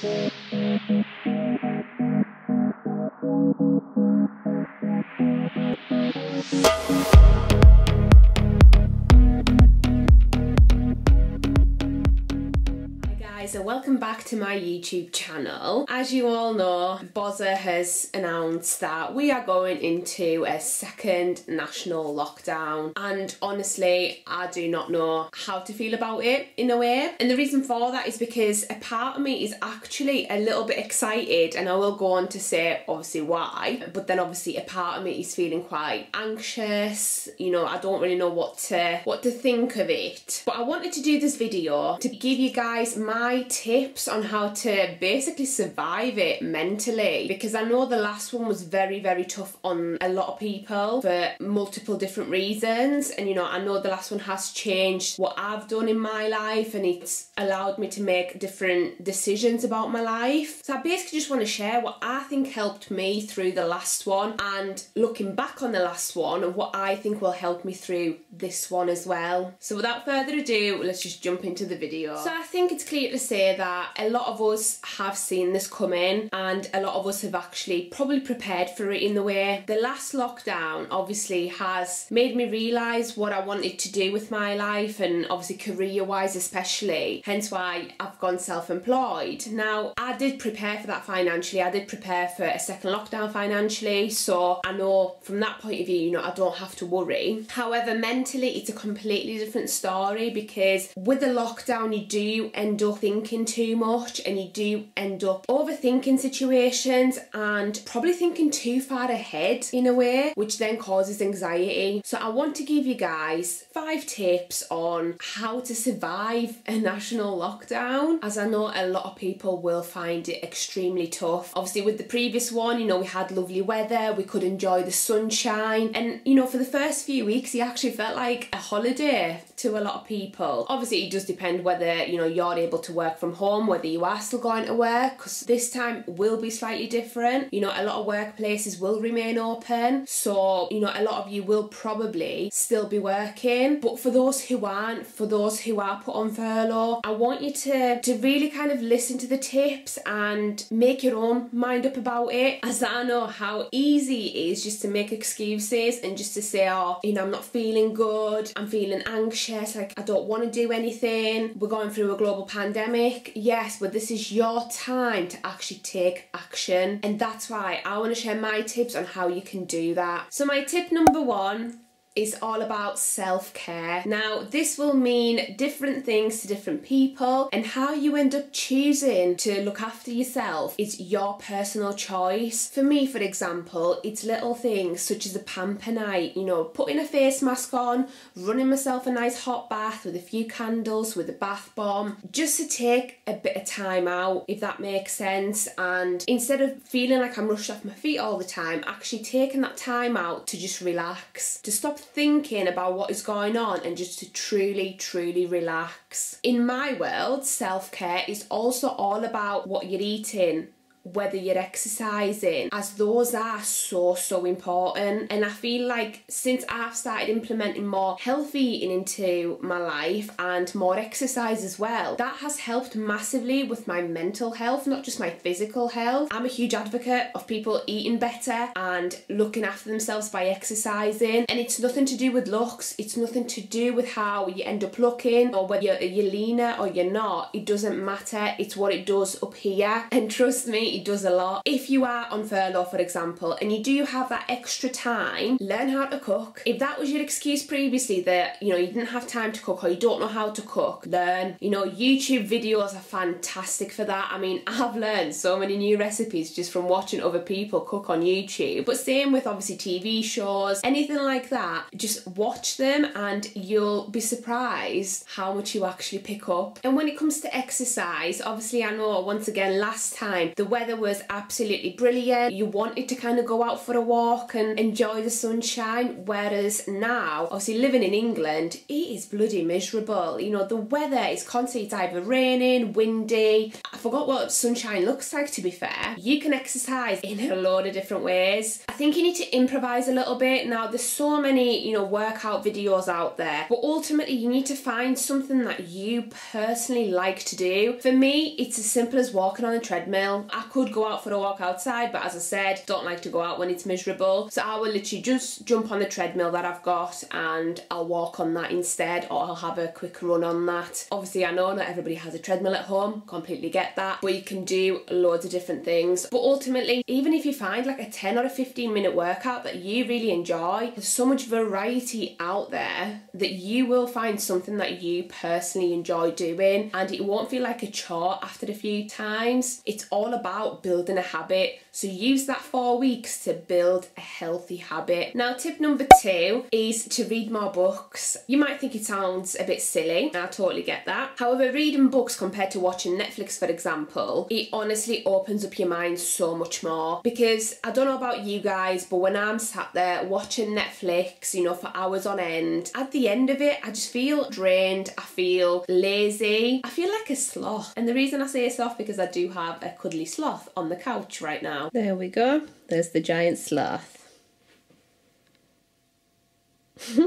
So welcome back to my YouTube channel. As you all know, Bozza has announced that we are going into a second national lockdown, and honestly I do not know how to feel about it in a way. And the reason for that is because a part of me is actually a little bit excited, and I will go on to say obviously why, but then obviously a part of me is feeling quite anxious. You know, I don't really know what to think of it. But I wanted to do this video to give you guys my tips on how to basically survive it mentally, because I know the last one was very tough on a lot of people for multiple different reasons, and you know, I know the last one has changed what I've done in my life, and it's allowed me to make different decisions about my life. So I basically just want to share what I think helped me through the last one, and looking back on the last one, and what I think will help me through this one as well. So without further ado, let's just jump into the video. So I think it's clear to say that a lot of us have seen this coming, and a lot of us have actually probably prepared for it in the way. The last lockdown obviously has made me realise what I wanted to do with my life, and obviously career-wise especially, hence why I've gone self-employed. Now, I did prepare for that financially, I did prepare for a second lockdown financially, so I know from that point of view, you know, I don't have to worry. However, mentally it's a completely different story, because with the lockdown you do end up thinking too much, and you do end up overthinking situations and probably thinking too far ahead in a way, which then causes anxiety. So I want to give you guys 5 tips on how to survive a national lockdown, as I know a lot of people will find it extremely tough. Obviously with the previous one, you know, we had lovely weather, we could enjoy the sunshine, and you know, for the first few weeks it actually felt like a holiday to a lot of people. Obviously it does depend whether, you know, you're able to work from home, whether you are still going to work, because this time will be slightly different. You know, a lot of workplaces will remain open, so you know, a lot of you will probably still be working. But for those who aren't, for those who are put on furlough, I want you to really kind of listen to the tips and make your own mind up about it, as I know how easy it is just to make excuses and just to say, oh, you know, I'm not feeling good, I'm feeling anxious, like I don't want to do anything, we're going through a global pandemic. Yes, but this is your time to actually take action, and that's why I want to share my tips on how you can do that. So my tip number 1 is all about self-care. Now, this will mean different things to different people, and how you end up choosing to look after yourself is your personal choice. For me, for example, it's little things such as a pamper night, you know, putting a face mask on, running myself a nice hot bath with a few candles, with a bath bomb, just to take a bit of time out, if that makes sense. And instead of feeling like I'm rushed off my feet all the time, actually taking that time out to just relax, to stop thinking about what is going on, and just to truly relax. In my world, self-care is also all about what you're eating, whether you're exercising, as those are so important. And I feel like since I've started implementing more healthy eating into my life and more exercise as well, that has helped massively with my mental health, not just my physical health. I'm a huge advocate of people eating better and looking after themselves by exercising, and it's nothing to do with looks, it's nothing to do with how you end up looking, or whether you're leaner or you're not. It doesn't matter, it's what it does up here, and trust me, it does a lot. If you are on furlough, for example, and you do have that extra time, learn how to cook. If that was your excuse previously, that, you know, you didn't have time to cook or you don't know how to cook, learn. You know, YouTube videos are fantastic for that. I mean, I've learned so many new recipes just from watching other people cook on YouTube. But same with obviously TV shows, anything like that, just watch them and you'll be surprised how much you actually pick up. And when it comes to exercise, obviously I know once again last time the weather was absolutely brilliant. You wanted to kind of go out for a walk and enjoy the sunshine, whereas now, obviously living in England, it is bloody miserable. You know, the weather is constantly, it's either raining, windy. I forgot what sunshine looks like, to be fair. You can exercise in a load of different ways. I think you need to improvise a little bit. Now, there's so many, you know, workout videos out there, but ultimately you need to find something that you personally like to do. For me, it's as simple as walking on a treadmill. I could go out for a walk outside, but as I said, don't like to go out when it's miserable. So I will literally just jump on the treadmill that I've got and I'll walk on that instead, or I'll have a quick run on that. Obviously, I know not everybody has a treadmill at home, completely get that, but you can do loads of different things. But ultimately, even if you find like a 10 or a 15-minute workout that you really enjoy, there's so much variety out there that you will find something that you personally enjoy doing, and it won't feel like a chore after a few times. It's all about building a habit. So use that 4 weeks to build a healthy habit. Now, tip number 2 is to read more books. You might think it sounds a bit silly, and I totally get that. However, reading books compared to watching Netflix, for example, it honestly opens up your mind so much more. Because I don't know about you guys, but when I'm sat there watching Netflix, you know, for hours on end, at the end of it, I just feel drained, I feel lazy, I feel like a sloth. And the reason I say sloth, because I do have a cuddly sloth on the couch right now. There we go. There's the giant sloth. We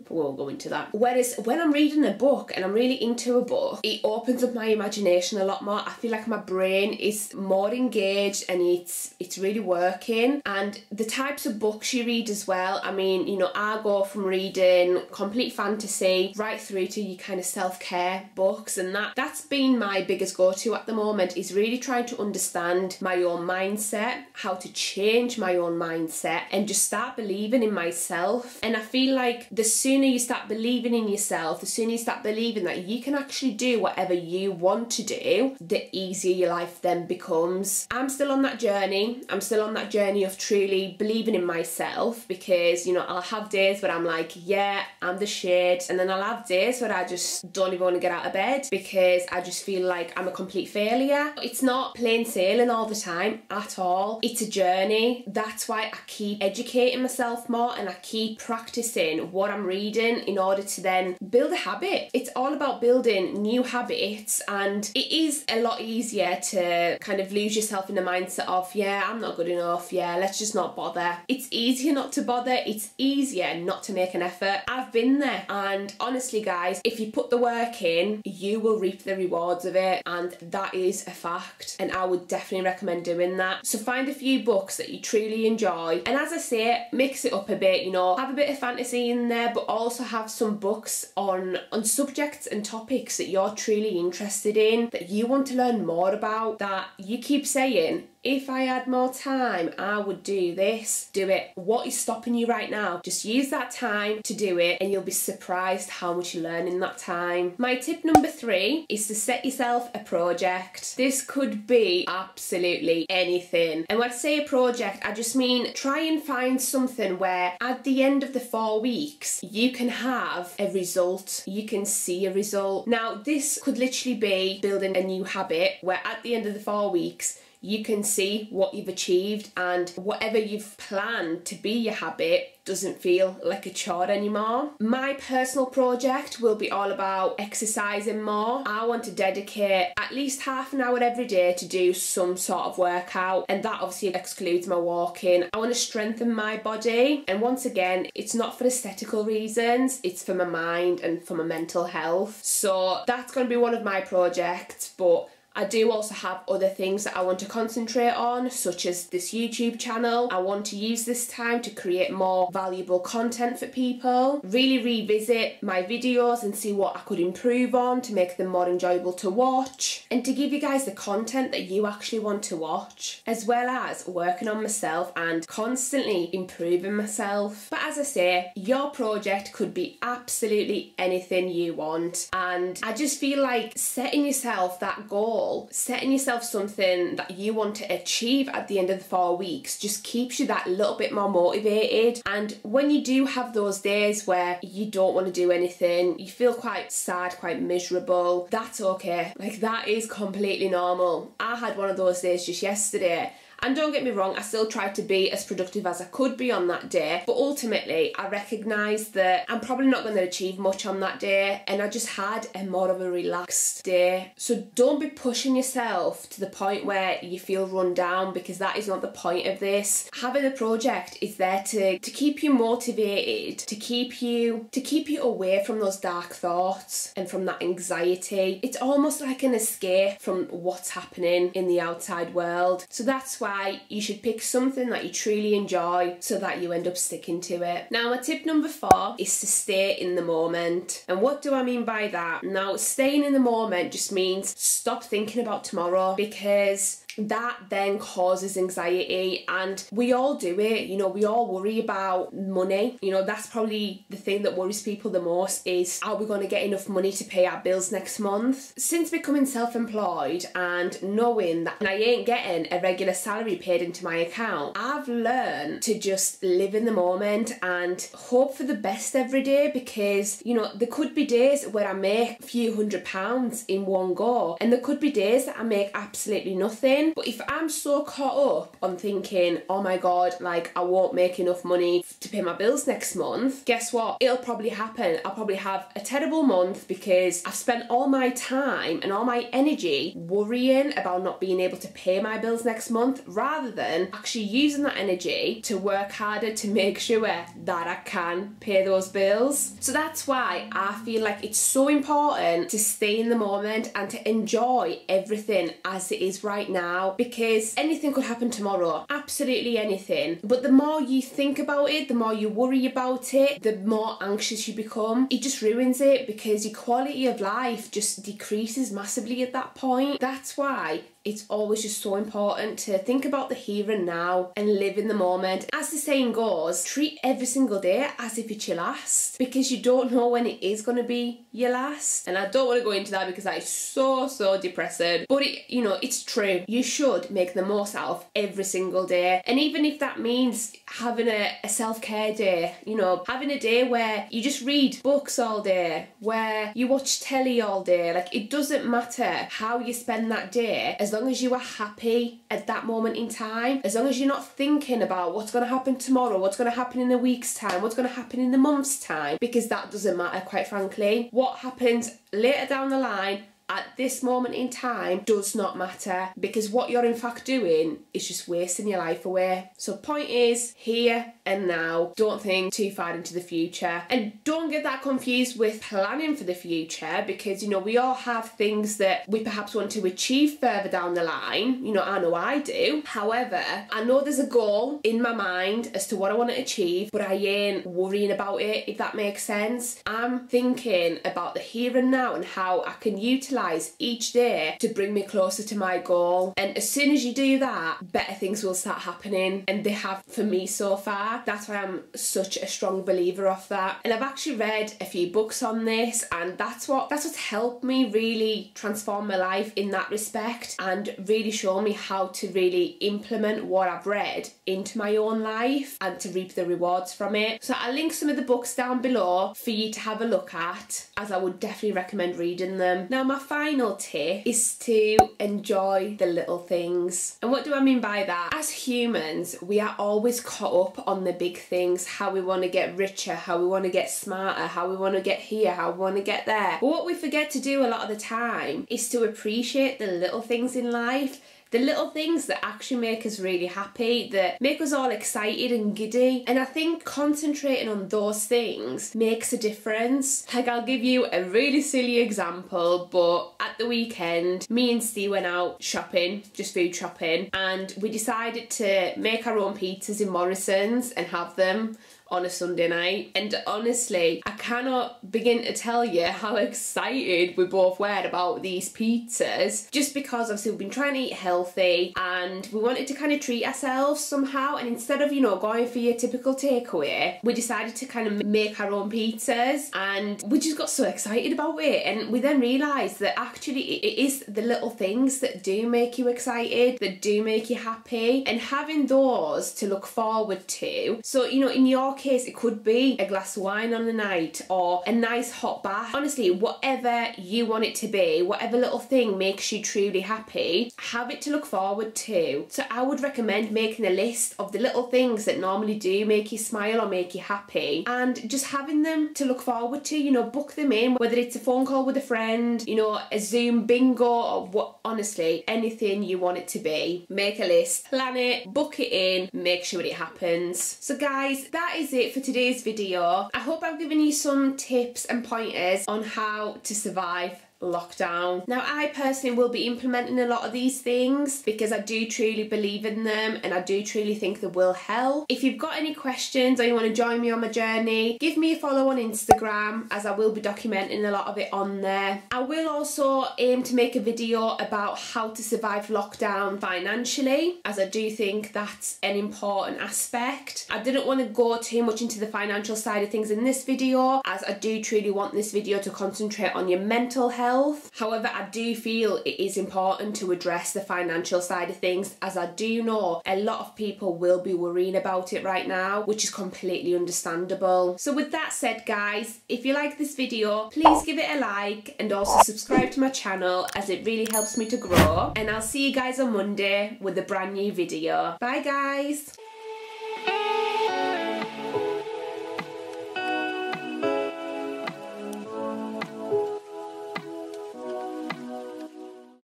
won't go into that. Whereas when I'm reading a book and I'm really into a book, it opens up my imagination a lot more. I feel like my brain is more engaged and it's really working. And the types of books you read as well, I mean, you know, I go from reading complete fantasy right through to your kind of self-care books, and that's been my biggest go-to at the moment, is really trying to understand my own mindset, how to change my own mindset and just start believing in myself. And I feel like the sooner you start believing in yourself, the sooner you start believing that you can actually do whatever you want to do, the easier your life then becomes. I'm still on that journey. I'm still on that journey of truly believing in myself, because, you know, I'll have days where I'm like, yeah, I'm the shit, and then I'll have days where I just don't even want to get out of bed because I just feel like I'm a complete failure. It's not plain sailing all the time at all. It's a journey. That's why I keep educating myself more and I keep practicing what I'm reading in order to then build a habit. It's all about building new habits, and it is a lot easier to kind of lose yourself in the mindset of, yeah, I'm not good enough, yeah, let's just not bother. It's easier not to bother, it's easier not to make an effort. I've been there, and honestly guys, if you put the work in, you will reap the rewards of it, and that is a fact, and I would definitely recommend doing that. So find a few books that you truly enjoy, and as I say, mix it up a bit, you know, have a bit of fantasy in there, but also have some books on subjects and topics that you're truly interested in, that you want to learn more about, that you keep saying, if I had more time, I would do this. Do it. What is stopping you right now? Just use that time to do it, and you'll be surprised how much you learn in that time. My tip number 3 is to set yourself a project. This could be absolutely anything. And when I say a project, I just mean try and find something where at the end of the 4 weeks, you can have a result. You can see a result. Now, this could literally be building a new habit where at the end of the 4 weeks, you can see what you've achieved, and whatever you've planned to be your habit doesn't feel like a chore anymore. My personal project will be all about exercising more. I want to dedicate at least half an hour every day to do some sort of workout, and that obviously excludes my walking. I want to strengthen my body, and once again, it's not for aesthetical reasons, it's for my mind and for my mental health. So that's going to be one of my projects, but I do also have other things that I want to concentrate on, such as this YouTube channel. I want to use this time to create more valuable content for people, really revisit my videos and see what I could improve on to make them more enjoyable to watch, and to give you guys the content that you actually want to watch, as well as working on myself and constantly improving myself. But as I say, your project could be absolutely anything you want, and I just feel like setting yourself that goal goal, setting yourself something that you want to achieve at the end of the 4 weeks just keeps you that little bit more motivated. And when you do have those days where you don't want to do anything, you feel quite sad, quite miserable, that's okay. Like, that is completely normal. I had one of those days just yesterday. And don't get me wrong, I still tried to be as productive as I could be on that day, but ultimately I recognised that I'm probably not going to achieve much on that day, and I just had a more of a relaxed day. So don't be pushing yourself to the point where you feel run down, because that is not the point of this. Having a project is there to keep you motivated, to keep you away from those dark thoughts and from that anxiety. It's almost like an escape from what's happening in the outside world. So that's why you should pick something that you truly enjoy so that you end up sticking to it. Now, my tip number 4 is to stay in the moment. And what do I mean by that? Now, staying in the moment just means stop thinking about tomorrow, because that then causes anxiety, and we all do it. You know, we all worry about money. You know, that's probably the thing that worries people the most, is are we going to get enough money to pay our bills next month? Since becoming self-employed and knowing that I ain't getting a regular salary paid into my account, I've learned to just live in the moment and hope for the best every day, because, you know, there could be days where I make a few £100s in one go, and there could be days that I make absolutely nothing. But if I'm so caught up on thinking, oh my god, like, I won't make enough money to pay my bills next month, guess what? It'll probably happen. I'll probably have a terrible month, because I've spent all my time and all my energy worrying about not being able to pay my bills next month, rather than actually using that energy to work harder to make sure that I can pay those bills. So that's why I feel like it's so important to stay in the moment and to enjoy everything as it is right now, because anything could happen tomorrow, absolutely anything. But the more you think about it, the more you worry about it, the more anxious you become. It just ruins it, because your quality of life just decreases massively at that point. That's why it's always just so important to think about the here and now and live in the moment. As the saying goes, treat every single day as if it's your last, because you don't know when it is going to be your last. And I don't want to go into that, because that is so depressing, but it's true. You should make the most out of every single day. And even if that means having a self-care day, you know, having a day where you just read books all day, where you watch telly all day, like, it doesn't matter how you spend that day, as long as you are happy at that moment in time, as long as you're not thinking about what's going to happen tomorrow, what's going to happen in a week's time, what's going to happen in a month's time, because that doesn't matter, quite frankly. What happens later down the line, at this moment in time, does not matter, because what you're in fact doing is just wasting your life away. So point is, here and now. Don't think too far into the future, and don't get that confused with planning for the future, because, you know, we all have things that we perhaps want to achieve further down the line. You know I do. However, I know there's a goal in my mind as to what I want to achieve, but I ain't worrying about it, if that makes sense. I'm thinking about the here and now and how I can utilise each day to bring me closer to my goal. And as soon as you do that, better things will start happening, and they have for me so far. That's why I'm such a strong believer of that. And I've actually read a few books on this, and that's what's helped me really transform my life in that respect, and really show me how to really implement what I've read into my own life and to reap the rewards from it. So I'll link some of the books down below for you to have a look at, as I would definitely recommend reading them. Now, my final tip is to enjoy the little things. And what do I mean by that? As humans, we are always caught up on the big things, how we want to get richer, how we want to get smarter, how we want to get here, how we want to get there. But what we forget to do a lot of the time is to appreciate the little things in life. The little things that actually make us really happy, that make us all excited and giddy. And I think concentrating on those things makes a difference. Like, I'll give you a really silly example, but at the weekend, me and Steve went out shopping, just food shopping, and we decided to make our own pizzas in Morrison's and have them. on a Sunday night. And honestly, I cannot begin to tell you how excited we both were about these pizzas, just because obviously we've been trying to eat healthy and we wanted to kind of treat ourselves somehow. And instead of, you know, going for your typical takeaway, we decided to kind of make our own pizzas, and we just got so excited about it. And we then realised that actually it is the little things that do make you excited, that do make you happy, and having those to look forward to. So, you know, in your case, it could be a glass of wine on the night or a nice hot bath. Honestly, whatever you want it to be, whatever little thing makes you truly happy, have it to look forward to. So I would recommend making a list of the little things that normally do make you smile or make you happy, and just having them to look forward to. You know, book them in, whether it's a phone call with a friend, you know, a Zoom bingo, or what, honestly, anything you want it to be. Make a list, plan it, book it in, make sure it happens. So guys, that is it for today's video. I hope I've given you some tips and pointers on how to survive lockdown. Now, I personally will be implementing a lot of these things because I do truly believe in them and I do truly think they will help. If you've got any questions or you want to join me on my journey, give me a follow on Instagram, as I will be documenting a lot of it on there. I will also aim to make a video about how to survive lockdown financially, as I do think that's an important aspect. I didn't want to go too much into the financial side of things in this video, as I do truly want this video to concentrate on your mental health. However, I do feel it is important to address the financial side of things, as I do know a lot of people will be worrying about it right now, which is completely understandable. So with that said, guys, if you like this video, please give it a like and also subscribe to my channel, as it really helps me to grow. And I'll see you guys on Monday with a brand new video. Bye guys.